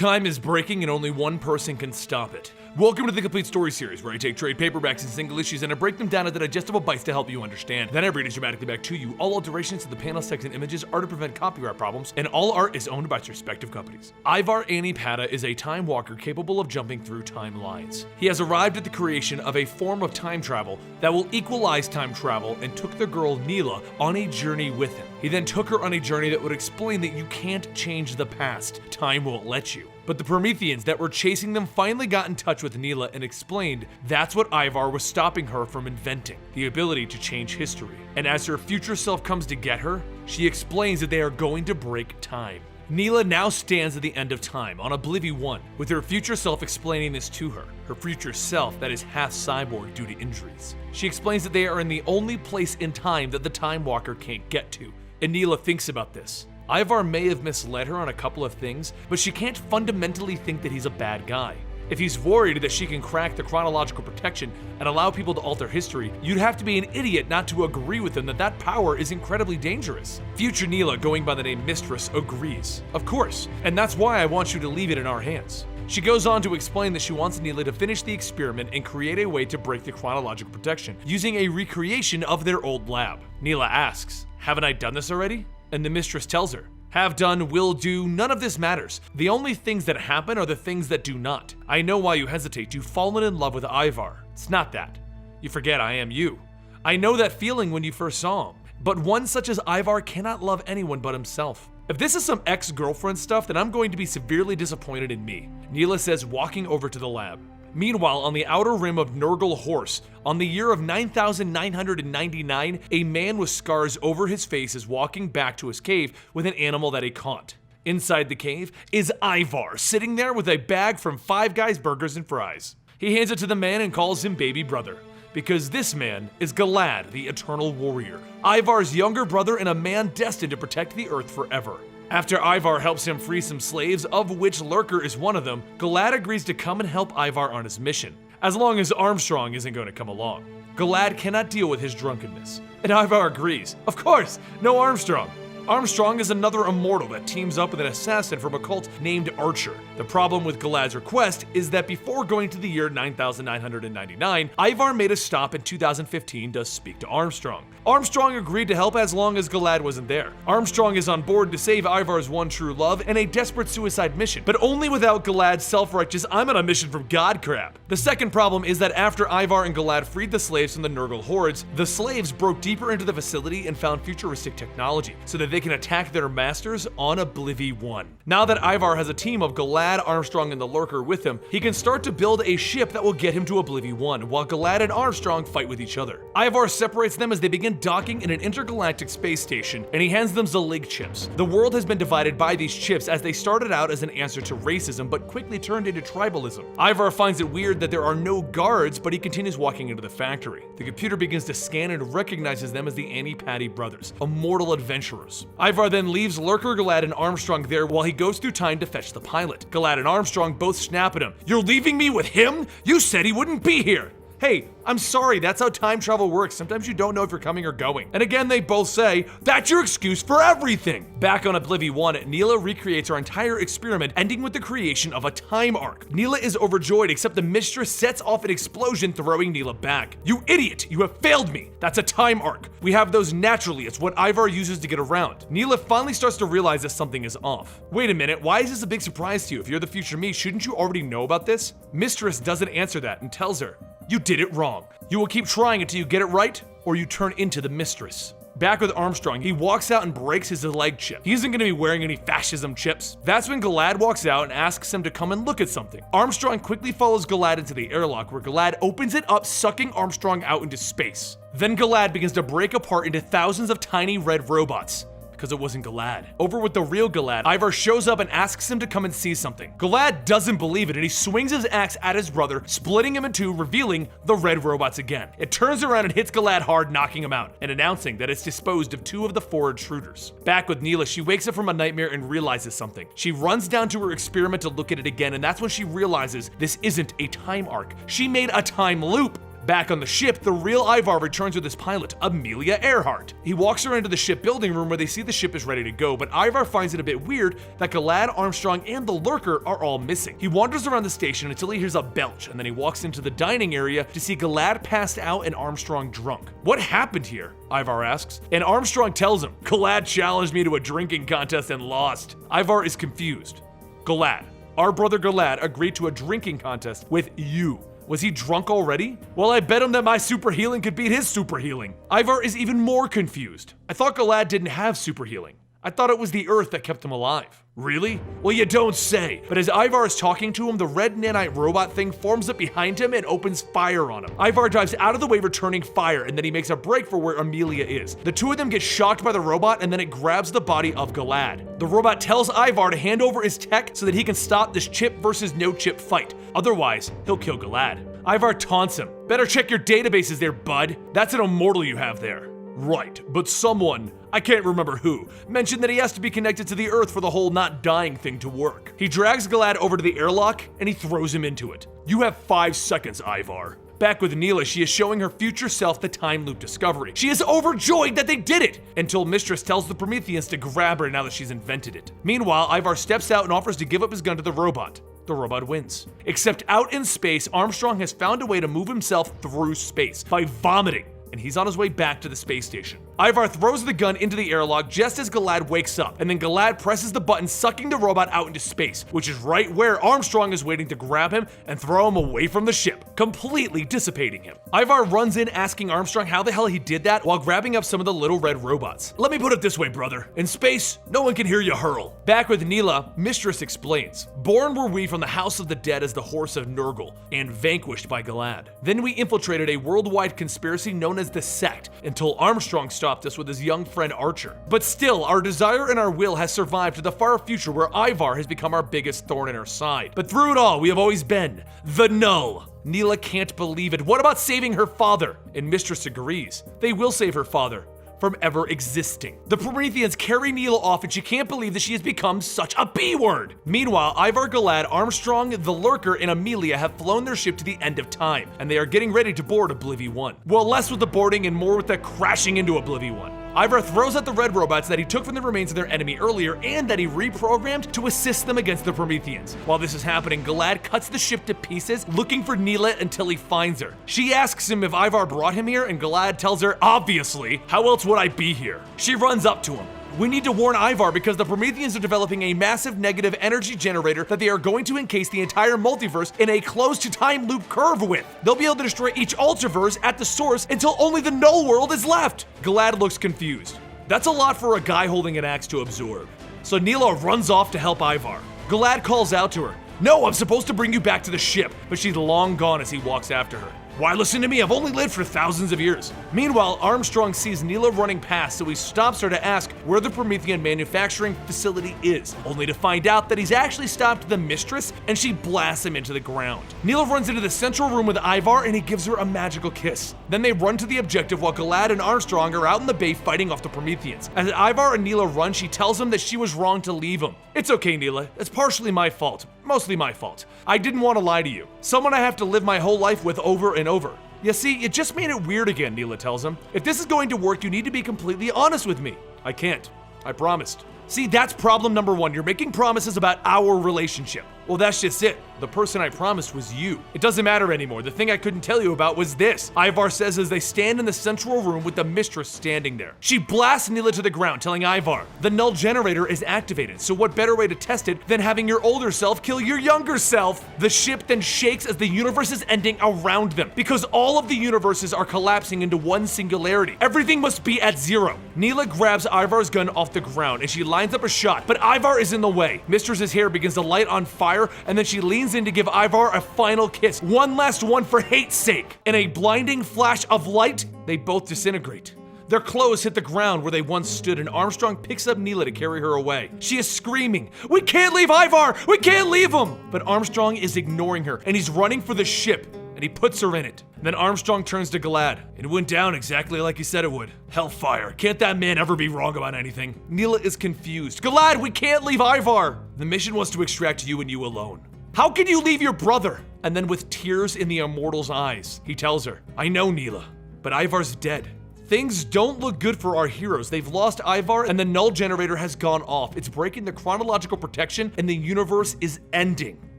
Time is breaking and only one person can stop it. Welcome to the Complete Story series, where I take trade paperbacks and single issues and I break them down into digestible bites to help you understand. Then I read it dramatically back to you. All alterations to the panels, text, and images are to prevent copyright problems, and all art is owned by its respective companies. Ivar Anipada is a time walker capable of jumping through timelines. He has arrived at the creation of a form of time travel that will equalize time travel and took the girl Nila on a journey with him. He then took her on a journey that would explain that you can't change the past. Time won't let you. But the Prometheans that were chasing them finally got in touch with Nila and explained that's what Ivar was stopping her from inventing, the ability to change history. And as her future self comes to get her, she explains that they are going to break time. Nila now stands at the end of time on Oblivion One, with her future self explaining this to her. Her future self that is half cyborg due to injuries. She explains that they are in the only place in time that the Time Walker can't get to, and Nila thinks about this. Ivar may have misled her on a couple of things, but she can't fundamentally think that he's a bad guy. If he's worried that she can crack the chronological protection and allow people to alter history, you'd have to be an idiot not to agree with him that that power is incredibly dangerous. Future Nila, going by the name Mistress, agrees. Of course, and that's why I want you to leave it in our hands. She goes on to explain that she wants Nila to finish the experiment and create a way to break the chronological protection, using a recreation of their old lab. Nila asks, "Haven't I done this already?" And the Mistress tells her, "Have done, will do, none of this matters. The only things that happen are the things that do not. I know why you hesitate. You've fallen in love with Ivar. It's not that. You forget I am you. I know that feeling when you first saw him. But one such as Ivar cannot love anyone but himself. If this is some ex-girlfriend stuff, then I'm going to be severely disappointed in me," Nila says, walking over to the lab. Meanwhile, on the outer rim of Nurgle Horse, on the year of 9999, a man with scars over his face is walking back to his cave with an animal that he caught. Inside the cave is Ivar, sitting there with a bag from Five Guys Burgers and Fries. He hands it to the man and calls him baby brother, because this man is Galad, the Eternal Warrior, Ivar's younger brother and a man destined to protect the Earth forever. After Ivar helps him free some slaves, of which Lurker is one of them, Galad agrees to come and help Ivar on his mission, as long as Armstrong isn't going to come along. Galad cannot deal with his drunkenness, and Ivar agrees. Of course, no Armstrong. Armstrong is another immortal that teams up with an assassin from a cult named Archer. The problem with Galad's request is that before going to the year 9999, Ivar made a stop in 2015 to speak to Armstrong. Armstrong agreed to help as long as Galad wasn't there. Armstrong is on board to save Ivar's one true love in a desperate suicide mission, but only without Galad's self-righteous "I'm on a mission from God" crap. The second problem is that after Ivar and Galad freed the slaves from the Nurgle hordes, the slaves broke deeper into the facility and found futuristic technology, so that they can attack their masters on Oblivion One. Now that Ivar has a team of Galad, Armstrong, and the Lurker with him, he can start to build a ship that will get him to Oblivion One, while Galad and Armstrong fight with each other. Ivar separates them as they begin docking in an intergalactic space station, and he hands them Zalig chips. The world has been divided by these chips, as they started out as an answer to racism, but quickly turned into tribalism. Ivar finds it weird that there are no guards, but he continues walking into the factory. The computer begins to scan and recognizes them as the Anipada brothers, immortal adventurers. Ivar then leaves Lurker, Galad, and Armstrong there while he goes through time to fetch the pilot. Galad and Armstrong both snap at him. "You're leaving me with him? You said he wouldn't be here!" "Hey, I'm sorry, that's how time travel works. Sometimes you don't know if you're coming or going." And again, they both say, "That's your excuse for everything!" Back on Oblivion One, Nila recreates our entire experiment, ending with the creation of a time arc. Nila is overjoyed, except the Mistress sets off an explosion, throwing Nila back. "You idiot! You have failed me! That's a time arc. We have those naturally. It's what Ivar uses to get around." Nila finally starts to realize that something is off. "Wait a minute, why is this a big surprise to you? If you're the future me, shouldn't you already know about this?" Mistress doesn't answer that and tells her, "You did it wrong. You will keep trying until you get it right, or you turn into the Mistress." Back with Armstrong, he walks out and breaks his leg chip. He isn't going to be wearing any fascism chips. That's when Galad walks out and asks him to come and look at something. Armstrong quickly follows Galad into the airlock, where Galad opens it up, sucking Armstrong out into space. Then Galad begins to break apart into thousands of tiny red robots. Because it wasn't Galad. Over with the real Galad, Ivar shows up and asks him to come and see something. Galad doesn't believe it, and he swings his axe at his brother, splitting him in two, revealing the red robots again. It turns around and hits Galad hard, knocking him out, and announcing that it's disposed of two of the four intruders. Back with Nila, she wakes up from a nightmare and realizes something. She runs down to her experiment to look at it again, and that's when she realizes this isn't a time arc. She made a time loop. Back on the ship, the real Ivar returns with his pilot, Amelia Earhart. He walks her into the shipbuilding room where they see the ship is ready to go, but Ivar finds it a bit weird that Galad, Armstrong, and the Lurker are all missing. He wanders around the station until he hears a belch, and then he walks into the dining area to see Galad passed out and Armstrong drunk. What happened here? Ivar asks, and Armstrong tells him, Galad challenged me to a drinking contest and lost. Ivar is confused. Galad, our brother Galad agreed to a drinking contest with you. Was he drunk already? Well, I bet him that my super healing could beat his super healing. Ivar is even more confused. I thought Galad didn't have super healing. I thought it was the Earth that kept him alive. Really? Well, you don't say. But as Ivar is talking to him, the red nanite robot thing forms up behind him and opens fire on him. Ivar dives out of the way, returning fire, and then he makes a break for where Amelia is. The two of them get shocked by the robot, and then it grabs the body of Galad. The robot tells Ivar to hand over his tech so that he can stop this chip versus no chip fight. Otherwise, he'll kill Galad. Ivar taunts him. Better check your databases there, bud. That's an immortal you have there. Right, but someone, I can't remember who, mentioned that he has to be connected to the Earth for the whole not dying thing to work. He drags Galad over to the airlock and he throws him into it. You have 5 seconds, Ivar. Back with Nila, she is showing her future self the time loop discovery. She is overjoyed that they did it, until Mistress tells the Prometheans to grab her now that she's invented it. Meanwhile, Ivar steps out and offers to give up his gun to the robot. The robot wins. Except out in space, Armstrong has found a way to move himself through space by vomiting, and he's on his way back to the space station. Ivar throws the gun into the airlock just as Galad wakes up, and then Galad presses the button, sucking the robot out into space, which is right where Armstrong is waiting to grab him and throw him away from the ship, completely dissipating him. Ivar runs in asking Armstrong how the hell he did that while grabbing up some of the little red robots. Let me put it this way, brother. In space, no one can hear you hurl. Back with Nila, Mistress explains. Born were we from the house of the dead as the horse of Nurgle, and vanquished by Galad. Then we infiltrated a worldwide conspiracy known as the Sect, until Armstrong stopped us with his young friend Archer. But still, our desire and our will has survived to the far future where Ivar has become our biggest thorn in our side. But through it all, we have always been the Null. Nila can't believe it. What about saving her father? And Mistress agrees. They will save her father from ever existing. The Prometheans carry Nila off and she can't believe that she has become such a B-word. Meanwhile, Ivar, Galad, Armstrong, the Lurker, and Amelia have flown their ship to the end of time, and they are getting ready to board Oblivion One. Well, less with the boarding and more with the crashing into Oblivion One. Ivar throws out the red robots that he took from the remains of their enemy earlier and that he reprogrammed to assist them against the Prometheans. While this is happening, Galad cuts the ship to pieces, looking for Nila until he finds her. She asks him if Ivar brought him here, and Galad tells her, obviously, how else would I be here? She runs up to him. We need to warn Ivar because the Prometheans are developing a massive negative energy generator that they are going to encase the entire multiverse in a closed time loop curve with. They'll be able to destroy each ultraverse at the source until only the null world is left. Galad looks confused. That's a lot for a guy holding an axe to absorb. So Nila runs off to help Ivar. Galad calls out to her. No, I'm supposed to bring you back to the ship, but she's long gone as he walks after her. Why listen to me? I've only lived for thousands of years. Meanwhile, Armstrong sees Nila running past, so he stops her to ask where the Promethean manufacturing facility is, only to find out that he's actually stopped the Mistress, and she blasts him into the ground. Nila runs into the central room with Ivar, and he gives her a magical kiss. Then they run to the objective while Galad and Armstrong are out in the bay fighting off the Prometheans. As Ivar and Nila run, she tells him that she was wrong to leave him. It's okay, Nila. It's partially my fault. Mostly my fault. I didn't want to lie to you. Someone I have to live my whole life with over and over. You see, it just made it weird again, Nila tells him. If this is going to work, you need to be completely honest with me. I can't. I promised. See, that's problem number 1. You're making promises about our relationship. Well, that's just it. The person I promised was you. It doesn't matter anymore. The thing I couldn't tell you about was this. Ivar says as they stand in the central room with the Mistress standing there. She blasts Nila to the ground, telling Ivar, the null generator is activated, so what better way to test it than having your older self kill your younger self? The ship then shakes as the universe is ending around them, because all of the universes are collapsing into one singularity. Everything must be at 0. Nila grabs Ivar's gun off the ground and she lines up a shot, but Ivar is in the way. Mistress's hair begins to light on fire, and then she leans in to give Ivar a final kiss. One last one for hate's sake. In a blinding flash of light, they both disintegrate. Their clothes hit the ground where they once stood, and Armstrong picks up Nila to carry her away. She is screaming, "We can't leave Ivar! We can't leave him!" But Armstrong is ignoring her, and he's running for the ship, and he puts her in it. Then Armstrong turns to Galad. It went down exactly like he said it would. Hellfire. Can't that man ever be wrong about anything? Nila is confused. Galad, we can't leave Ivar! The mission was to extract you and you alone. How can you leave your brother? And then with tears in the immortal's eyes, he tells her, I know, Nila, but Ivar's dead. Things don't look good for our heroes. They've lost Ivar and the null generator has gone off. It's breaking the chronological protection and the universe is ending.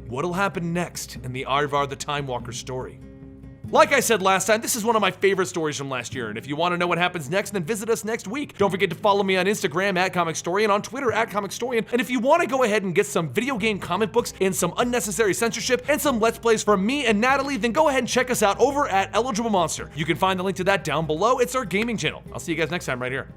What'll happen next in the Ivar the Time Walker story? Like I said last time, this is one of my favorite stories from last year, and if you want to know what happens next, then visit us next week. Don't forget to follow me on Instagram at Comicstorian, on Twitter at Comicstorian, and if you want to go ahead and get some video game comic books and some unnecessary censorship and some Let's Plays from me and Natalie, then go ahead and check us out over at Eligible Monster. You can find the link to that down below. It's our gaming channel. I'll see you guys next time right here.